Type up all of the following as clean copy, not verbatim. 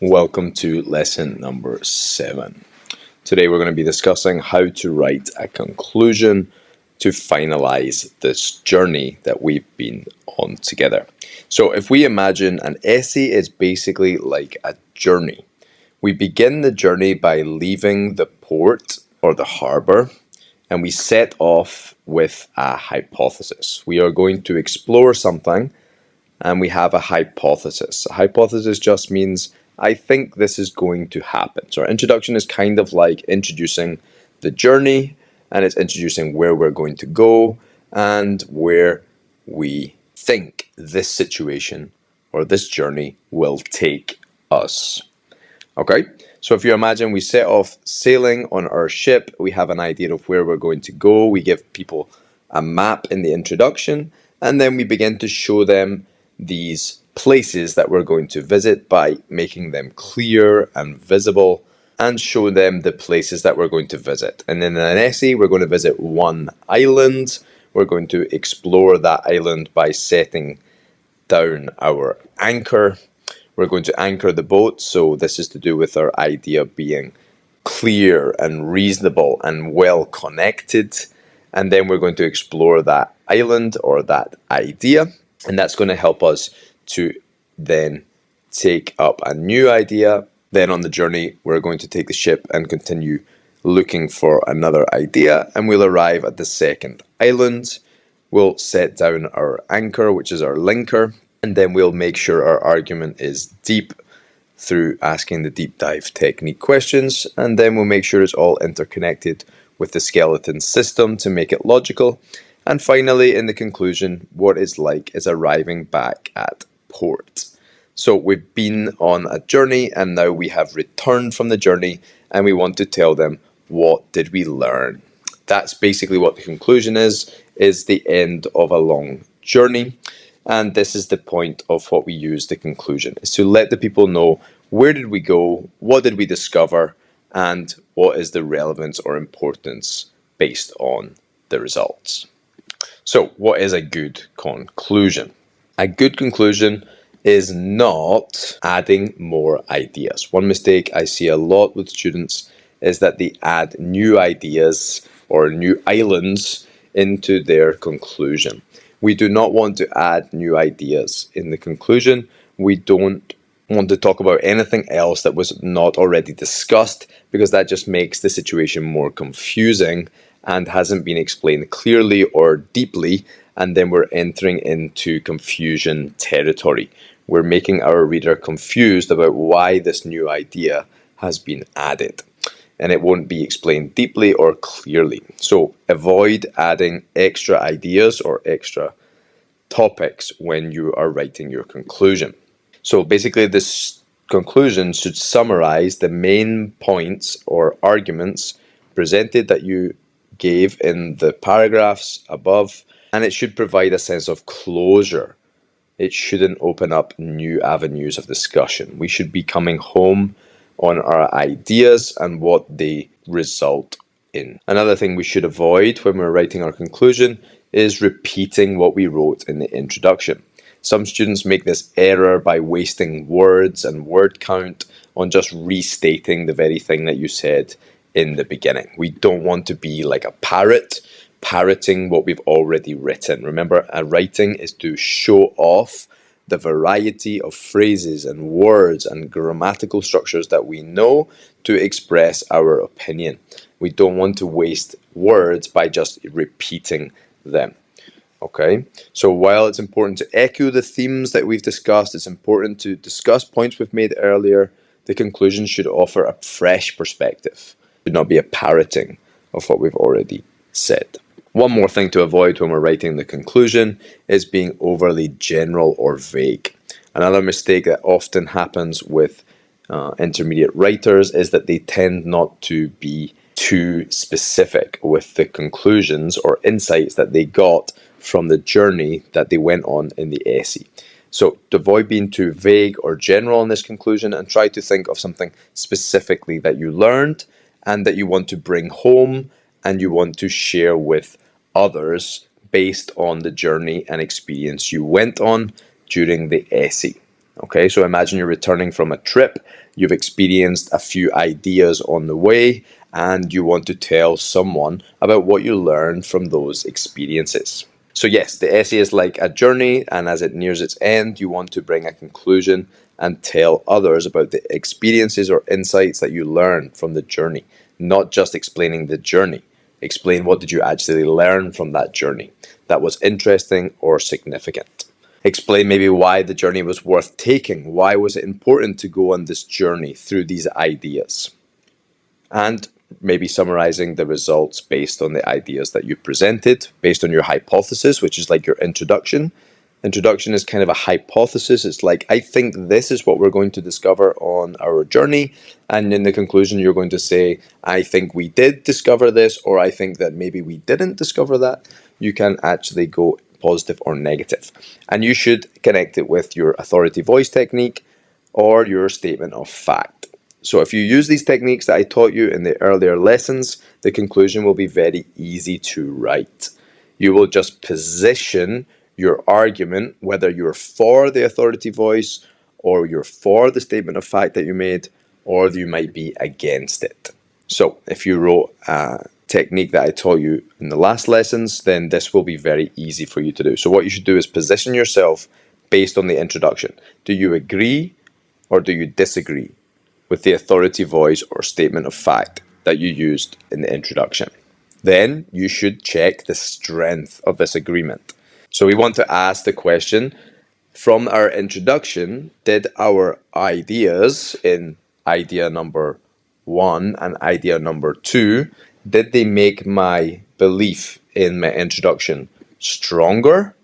Welcome to lesson number 7. Today we're going to be discussing how to write a conclusion to finalize this journey that we've been on together. So if we imagine an essay is basically like a journey. We begin the journey by leaving the port or the harbor, and we set off with a hypothesis. We are going to explore something, and we have a hypothesis. A hypothesis just means I think this is going to happen. So our introduction is kind of like introducing the journey, and it's introducing where we're going to go and where we think this situation or this journey will take us. Okay, so if you imagine we set off sailing on our ship, we have an idea of where we're going to go. We give people a map in the introduction, and then we begin to show them these places that we're going to visit by making them clear and visible, and show them the places that we're going to visit. And in an essay, we're going to visit one island. We're going to explore that island by setting down our anchor. We're going to anchor the boat, so this is to do with our idea being clear and reasonable and well connected. And then we're going to explore that island or that idea, and that's going to help us to then take up a new idea. Then on the journey, we're going to take the ship and continue looking for another idea, and we'll arrive at the second island. We'll set down our anchor, which is our linker, and then we'll make sure our argument is deep through asking the deep dive technique questions, and then we'll make sure it's all interconnected with the skeleton system to make it logical. And finally, in the conclusion, what it's like is arriving back at port. So we've been on a journey, and now we have returned from the journey, and we want to tell them, what did we learn? That's basically what the conclusion is the end of a long journey. And this is the point of what we use the conclusion, is to let the people know where did we go, what did we discover, and what is the relevance or importance based on the results. So what is a good conclusion? A good conclusion is not adding more ideas. One mistake I see a lot with students is that they add new ideas or new islands into their conclusion. We do not want to add new ideas in the conclusion. We don't want to talk about anything else that was not already discussed, because that just makes the situation more confusing and hasn't been explained clearly or deeply, and then we're entering into confusion territory. We're making our reader confused about why this new idea has been added, and it won't be explained deeply or clearly. So avoid adding extra ideas or extra topics when you are writing your conclusion. So basically, this conclusion should summarize the main points or arguments presented that you gave in the paragraphs above, and it should provide a sense of closure. It shouldn't open up new avenues of discussion. We should be coming home on our ideas and what they result in. Another thing we should avoid when we're writing our conclusion is repeating what we wrote in the introduction. Some students make this error by wasting words and word count on just restating the very thing that you said in the beginning. We don't want to be like a parrot, parroting what we've already written. Remember, writing is to show off the variety of phrases and words and grammatical structures that we know to express our opinion. We don't want to waste words by just repeating them. Okay, so while it's important to echo the themes that we've discussed, it's important to discuss points we've made earlier. The conclusion should offer a fresh perspective. It should not be a parroting of what we've already said. One more thing to avoid when we're writing the conclusion is being overly general or vague. Another mistake that often happens with intermediate writers is that they tend not to be too specific with the conclusions or insights that they got from the journey that they went on in the essay. So to avoid being too vague or general in this conclusion, and try to think of something specifically that you learned and that you want to bring home and you want to share with others based on the journey and experience you went on during the essay. Okay, so imagine you're returning from a trip, you've experienced a few ideas on the way, and you want to tell someone about what you learned from those experiences. So yes, the essay is like a journey, and as it nears its end, you want to bring a conclusion and tell others about the experiences or insights that you learned from the journey, not just explaining the journey. Explain what did you actually learn from that journey that was interesting or significant. Explain maybe why the journey was worth taking. Why was it important to go on this journey through these ideas? And maybe summarizing the results based on the ideas that you presented, based on your hypothesis, which is like your introduction. Introduction is kind of a hypothesis. It's like, I think this is what we're going to discover on our journey. And in the conclusion, you're going to say, I think we did discover this, or I think that maybe we didn't discover that. You can actually go positive or negative. And you should connect it with your authority voice technique or your statement of fact. So if you use these techniques that I taught you in the earlier lessons, the conclusion will be very easy to write. You will just position your argument, whether you're for the authority voice or you're for the statement of fact that you made, or you might be against it. So if you wrote a technique that I taught you in the last lessons, then this will be very easy for you to do. So what you should do is position yourself based on the introduction. Do you agree or do you disagree with the authority voice or statement of fact that you used in the introduction? Then you should check the strength of this agreement. So we want to ask the question, from our introduction, did our ideas in idea number 1 and idea number 2, did they make my belief in my introduction stronger?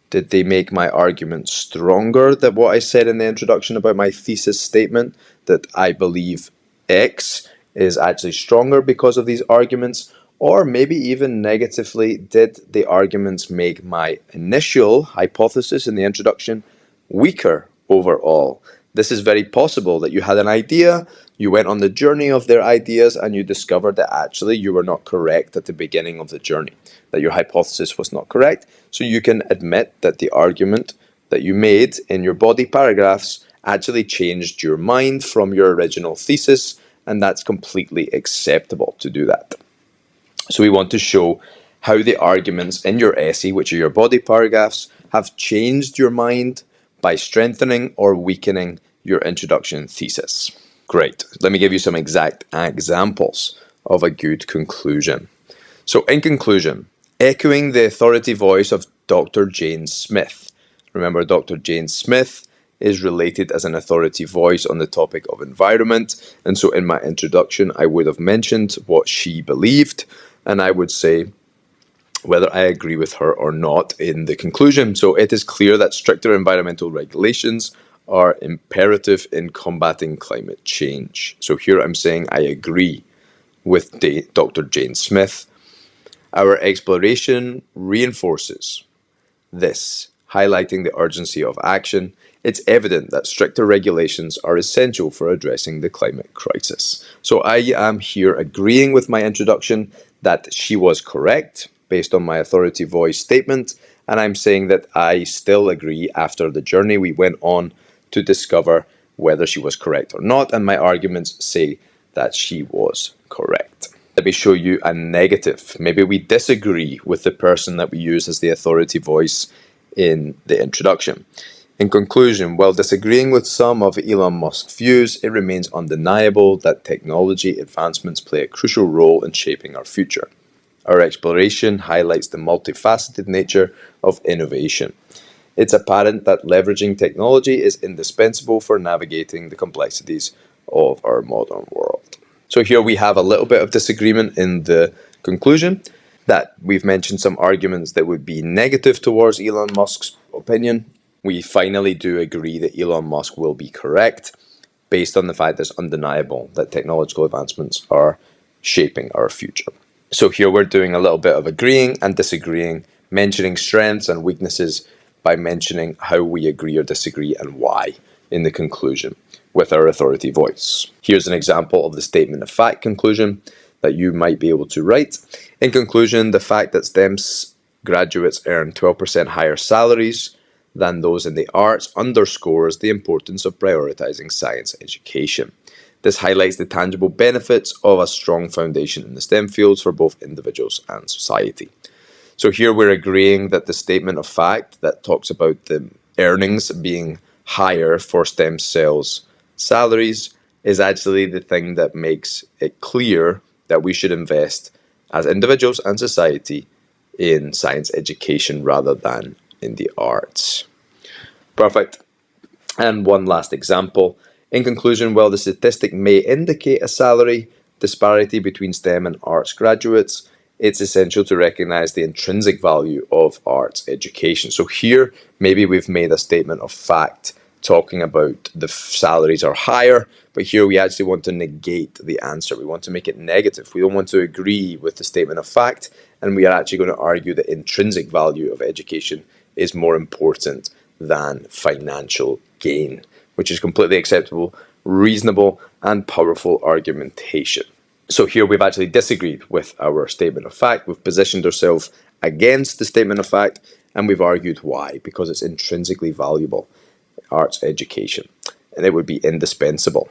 Did they make my argument stronger than what I said in the introduction about my thesis statement, that I believe X is actually stronger because of these arguments? Or maybe even negatively, did the arguments make my initial hypothesis in the introduction weaker overall? This is very possible that you had an idea, you went on the journey of their ideas, and you discovered that actually you were not correct at the beginning of the journey, that your hypothesis was not correct. So you can admit that the argument that you made in your body paragraphs actually changed your mind from your original thesis, and that's completely acceptable to do that. So we want to show how the arguments in your essay, which are your body paragraphs, have changed your mind by strengthening or weakening your introduction thesis. Great. Let me give you some exact examples of a good conclusion. So in conclusion, echoing the authority voice of Dr. Jane Smith. Remember, Dr. Jane Smith is related as an authority voice on the topic of environment. And so in my introduction, I would have mentioned what she believed, and I would say whether I agree with her or not in the conclusion. So it is clear that stricter environmental regulations are imperative in combating climate change. So here I'm saying I agree with Dr. Jane Smith. Our exploration reinforces this, highlighting the urgency of action. It's evident that stricter regulations are essential for addressing the climate crisis. So I am here agreeing with my introduction that she was correct based on my authority voice statement, and I'm saying that I still agree after the journey we went on to discover whether she was correct or not, and my arguments say that she was correct. Let me show you a negative. Maybe we disagree with the person that we use as the authority voice in the introduction. In conclusion, while disagreeing with some of Elon Musk's views, it remains undeniable that technology advancements play a crucial role in shaping our future. Our exploration highlights the multifaceted nature of innovation. It's apparent that leveraging technology is indispensable for navigating the complexities of our modern world. So here we have a little bit of disagreement in the conclusion, that we've mentioned some arguments that would be negative towards Elon Musk's opinion. We finally do agree that Elon Musk will be correct, based on the fact that it's undeniable that technological advancements are shaping our future. So here we're doing a little bit of agreeing and disagreeing, mentioning strengths and weaknesses by mentioning how we agree or disagree and why in the conclusion with our authority voice. Here's an example of the statement of fact conclusion that you might be able to write. In conclusion, the fact that STEM graduates earn 12% higher salaries than those in the arts underscores the importance of prioritizing science education. This highlights the tangible benefits of a strong foundation in the STEM fields for both individuals and society. So here we're agreeing that the statement of fact that talks about the earnings being higher for stem cells salaries is actually the thing that makes it clear that we should invest as individuals and society in science education rather than in the arts. Perfect. And one last example. In conclusion, while the statistic may indicate a salary disparity between STEM and arts graduates, it's essential to recognize the intrinsic value of arts education. So here, maybe we've made a statement of fact talking about the salaries are higher, but here we actually want to negate the answer. We want to make it negative. We don't want to agree with the statement of fact, and we are actually going to argue that intrinsic value of education is more important than financial gain, which is completely acceptable, reasonable, and powerful argumentation. So here we've actually disagreed with our statement of fact. We've positioned ourselves against the statement of fact, and we've argued why. Because it's intrinsically valuable, arts education, and it would be indispensable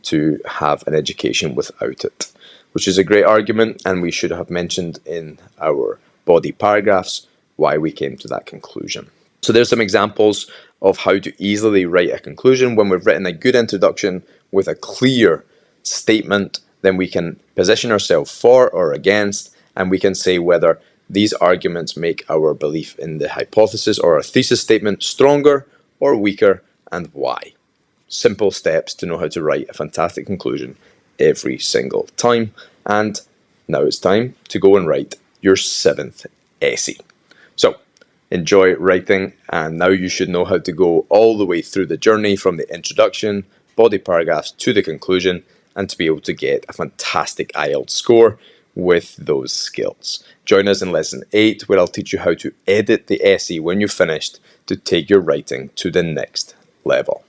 to have an education without it, which is a great argument, and we should have mentioned in our body paragraphs why we came to that conclusion. So there's some examples of how to easily write a conclusion. When we've written a good introduction with a clear statement, then we can position ourselves for or against, and we can say whether these arguments make our belief in the hypothesis or our thesis statement stronger or weaker, and why. Simple steps to know how to write a fantastic conclusion every single time. And now it's time to go and write your 7th essay. So enjoy writing, and now you should know how to go all the way through the journey from the introduction, body paragraphs to the conclusion, and to be able to get a fantastic IELTS score with those skills. Join us in lesson 8, where I'll teach you how to edit the essay when you've finished to take your writing to the next level.